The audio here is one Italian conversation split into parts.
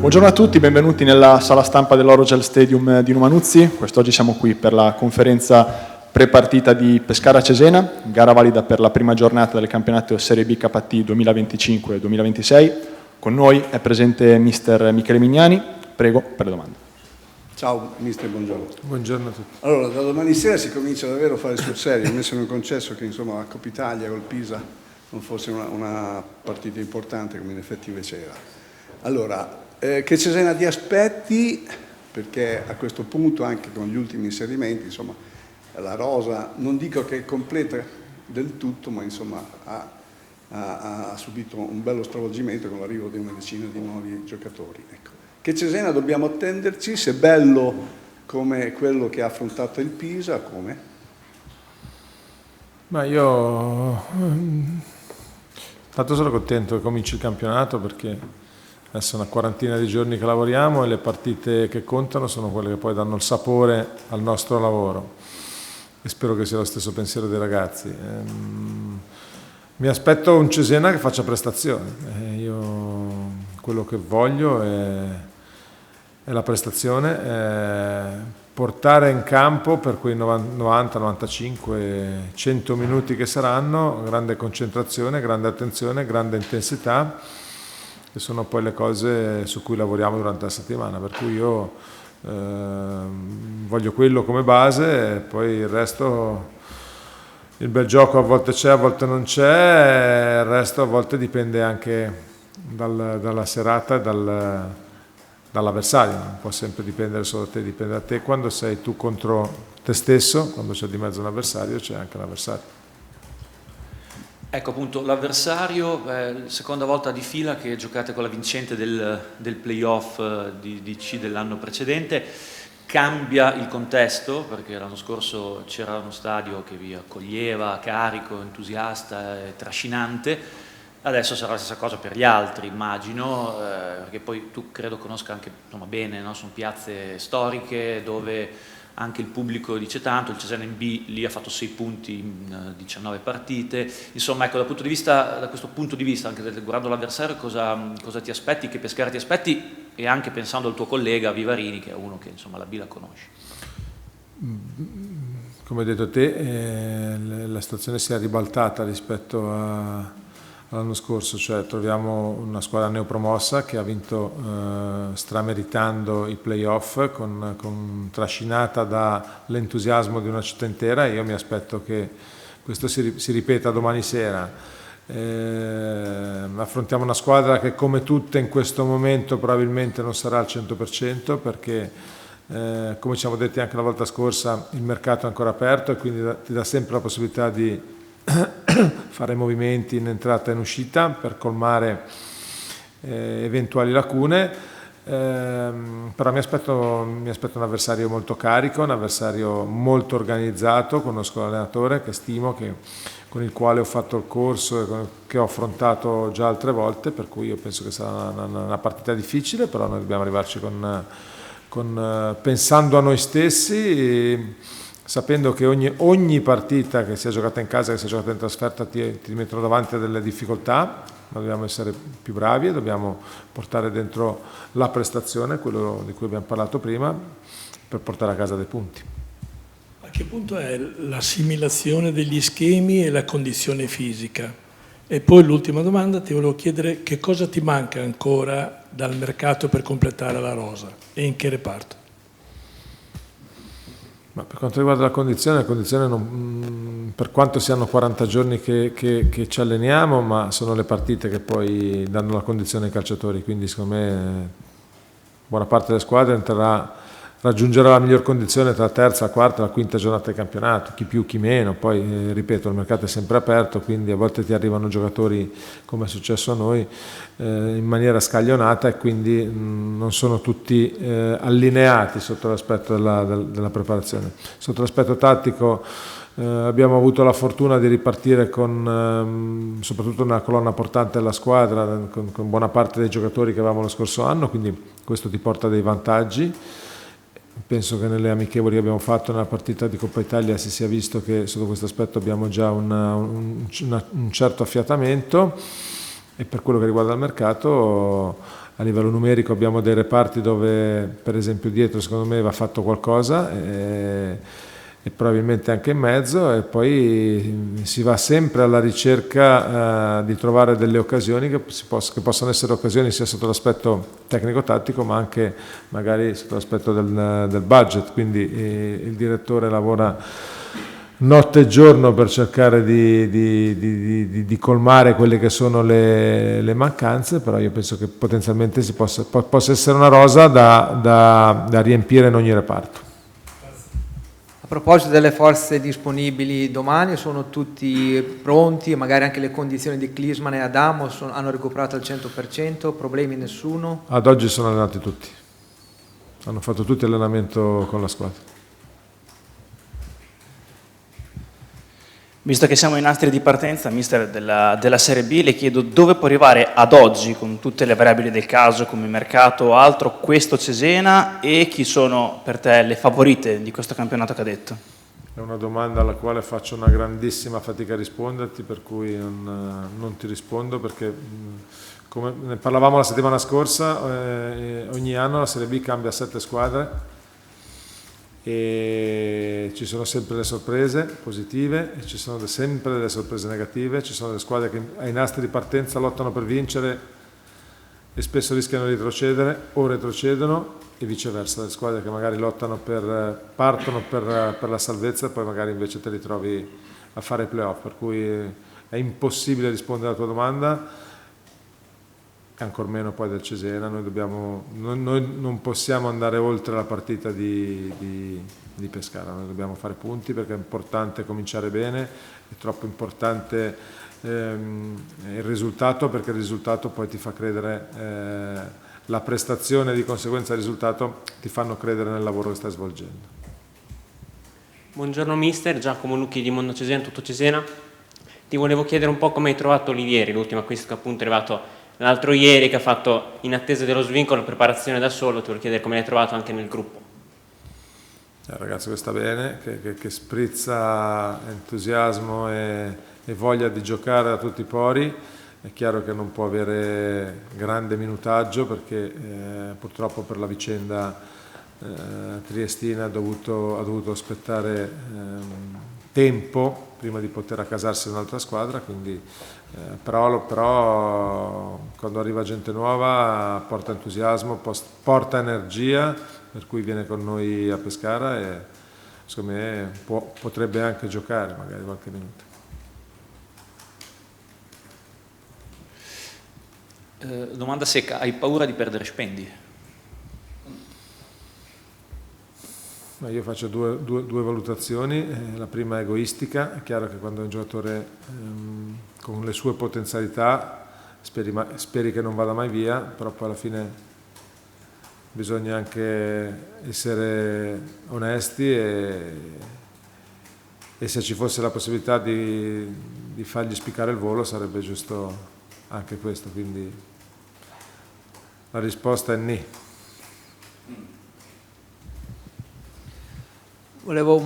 Buongiorno a tutti, benvenuti nella sala stampa dell'Orogel Stadium di Numanuzzi. Quest'oggi siamo qui per la conferenza pre-partita di Pescara-Cesena, gara valida per la prima giornata del campionato Serie B KT 2025-2026. Con noi è presente mister Michele Mignani. Prego per le domande. Ciao mister, buongiorno. Buongiorno a tutti. Allora, da domani sera si comincia davvero a fare sul serio. A me sono concesso che insomma la Coppa Italia col Pisa non fosse una partita importante, come in effetti invece era. Allora, che Cesena ti aspetti, perché a questo punto anche con gli ultimi inserimenti, insomma, la rosa, non dico che è completa del tutto, ma insomma ha subito un bello stravolgimento con l'arrivo di una decina di nuovi giocatori. Ecco. Che Cesena dobbiamo attenderci, se bello come quello che ha affrontato il Pisa, come? Ma io tanto sono contento che cominci il campionato, perché adesso è una quarantina di giorni che lavoriamo e le partite che contano sono quelle che poi danno il sapore al nostro lavoro, e spero che sia lo stesso pensiero dei ragazzi. Mi aspetto un Cesena che faccia prestazione. Io quello che voglio è la prestazione, portare in campo per quei 90, 95, 100 minuti che saranno grande concentrazione, grande attenzione, grande intensità, che sono poi le cose su cui lavoriamo durante la settimana, per cui io voglio quello come base, e poi il resto, il bel gioco a volte c'è, a volte non c'è, il resto a volte dipende anche dalla serata e dall'avversario, non può sempre dipendere solo da te, dipende da te. Quando sei tu contro te stesso, quando c'è di mezzo un avversario, c'è anche l'avversario. Ecco appunto l'avversario, seconda volta di fila che giocate con la vincente del playoff di C dell'anno precedente. Cambia il contesto, perché l'anno scorso c'era uno stadio che vi accoglieva carico, entusiasta e trascinante. Adesso sarà la stessa cosa per gli altri, immagino, perché poi tu credo conosca anche bene, no? Sono piazze storiche dove anche il pubblico dice tanto. Il Cesena in B lì ha fatto 6 punti in 19 partite. Insomma, ecco, da questo punto di vista, anche guardando l'avversario, cosa ti aspetti, che Pescara ti aspetti, e anche pensando al tuo collega Vivarini, che è uno che insomma la B la conosce. Come hai detto te, la situazione si è ribaltata rispetto all'anno scorso, cioè troviamo una squadra neopromossa che ha vinto strameritando i playoff, trascinata dall'entusiasmo di una città intera. Io mi aspetto che questo si ripeta domani sera. Affrontiamo una squadra che, come tutte in questo momento, probabilmente non sarà al 100%, perché come ci siamo detti anche la volta scorsa, il mercato è ancora aperto e quindi ti dà sempre la possibilità di fare movimenti in entrata e in uscita per colmare eventuali lacune, però mi aspetto un avversario molto carico, un avversario molto organizzato. Conosco l'allenatore che stimo, con il quale ho fatto il corso e che ho affrontato già altre volte, per cui io penso che sarà una partita difficile, però noi dobbiamo arrivarci pensando a noi stessi, sapendo che ogni partita, che sia giocata in casa, che sia giocata in trasferta, ti mettono davanti a delle difficoltà, ma dobbiamo essere più bravi e dobbiamo portare dentro la prestazione, quello di cui abbiamo parlato prima, per portare a casa dei punti. A che punto è l'assimilazione degli schemi e la condizione fisica? E poi l'ultima domanda, ti volevo chiedere che cosa ti manca ancora dal mercato per completare la rosa e in che reparto? Ma per quanto riguarda la condizione non, per quanto siano 40 giorni che ci alleniamo, ma sono le partite che poi danno la condizione ai calciatori, quindi secondo me buona parte delle squadre raggiungerà la miglior condizione tra la terza, la quarta e la quinta giornata del campionato, chi più chi meno. Poi ripeto, il mercato è sempre aperto, quindi a volte ti arrivano giocatori, come è successo a noi, in maniera scaglionata, e quindi non sono tutti allineati sotto l'aspetto della preparazione. Sotto l'aspetto tattico abbiamo avuto la fortuna di ripartire soprattutto nella colonna portante della squadra, con buona parte dei giocatori che avevamo lo scorso anno, quindi questo ti porta dei vantaggi. Penso che nelle amichevoli che abbiamo fatto nella partita di Coppa Italia si sia visto che sotto questo aspetto abbiamo già un certo affiatamento, e per quello che riguarda il mercato a livello numerico abbiamo dei reparti dove per esempio dietro secondo me va fatto qualcosa e probabilmente anche in mezzo, e poi si va sempre alla ricerca di trovare delle occasioni che possono essere occasioni sia sotto l'aspetto tecnico-tattico ma anche magari sotto l'aspetto del budget, quindi il direttore lavora notte e giorno per cercare di colmare quelle che sono le mancanze, però io penso che potenzialmente possa essere una rosa da riempire in ogni reparto. A proposito delle forze disponibili domani, sono tutti pronti, magari anche le condizioni di Klinsmann e Adamo hanno recuperato al 100%, problemi nessuno? Ad oggi sono allenati tutti, hanno fatto tutti allenamento con la squadra. Visto che siamo in astri di partenza, mister della Serie B, le chiedo dove può arrivare ad oggi, con tutte le variabili del caso, come mercato o altro, questo Cesena, e chi sono per te le favorite di questo campionato cadetto? È una domanda alla quale faccio una grandissima fatica a risponderti, per cui non ti rispondo, perché come ne parlavamo la settimana scorsa, ogni anno la Serie B cambia 7 squadre, e ci sono sempre le sorprese positive e ci sono sempre delle sorprese negative, ci sono delle squadre che ai nastri di partenza lottano per vincere e spesso rischiano di retrocedere o retrocedono, e viceversa, le squadre che magari partono per la salvezza e poi magari invece te li trovi a fare i playoff, per cui è impossibile rispondere alla tua domanda, e ancor meno poi del Cesena. Noi non possiamo andare oltre la partita di Pescara, noi dobbiamo fare punti, perché è importante cominciare bene, è troppo importante il risultato, perché il risultato poi ti fa credere, la prestazione e di conseguenza il risultato ti fanno credere nel lavoro che stai svolgendo. Buongiorno mister, Giacomo Lucchi di Mondo Cesena, tutto Cesena. Ti volevo chiedere un po' come hai trovato Olivieri, l'ultimo acquisto che appunto è arrivato l'altro ieri, che ha fatto in attesa dello svincolo preparazione da solo. Ti volevo chiedere come l'hai trovato anche nel gruppo. È un ragazzo che sta bene, che sprizza entusiasmo e voglia di giocare a tutti i pori. È chiaro che non può avere grande minutaggio, perché purtroppo per la vicenda triestina ha dovuto aspettare tempo prima di poter accasarsi in un'altra squadra, quindi però quando arriva gente nuova porta entusiasmo, porta energia, per cui viene con noi a Pescara e secondo me potrebbe anche giocare magari qualche minuto. Domanda secca, hai paura di perdere Spendi? Io faccio due valutazioni, la prima è egoistica. È chiaro che quando è un giocatore con le sue potenzialità speri che non vada mai via, però poi alla fine bisogna anche essere onesti e se ci fosse la possibilità di fargli spiccare il volo sarebbe giusto anche questo, quindi la risposta è nì. Volevo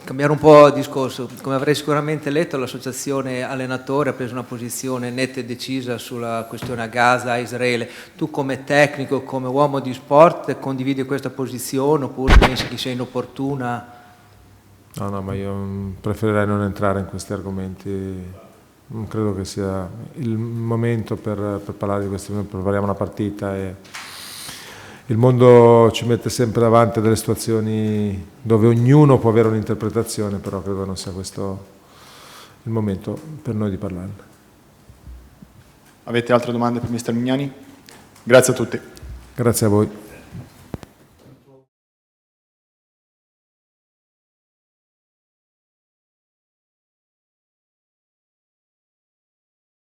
cambiare un po' discorso. Come avrei sicuramente letto, l'associazione allenatori ha preso una posizione netta e decisa sulla questione a Gaza, a Israele. Tu come tecnico, come uomo di sport, condividi questa posizione oppure pensi che sia inopportuna? No, ma io preferirei non entrare in questi argomenti. Non credo che sia il momento per parlare di questi. Noi prepariamo una partita e il mondo ci mette sempre davanti a delle situazioni dove ognuno può avere un'interpretazione, però credo non sia questo il momento per noi di parlarne. Avete altre domande per mister Mignani? Grazie a tutti. Grazie a voi.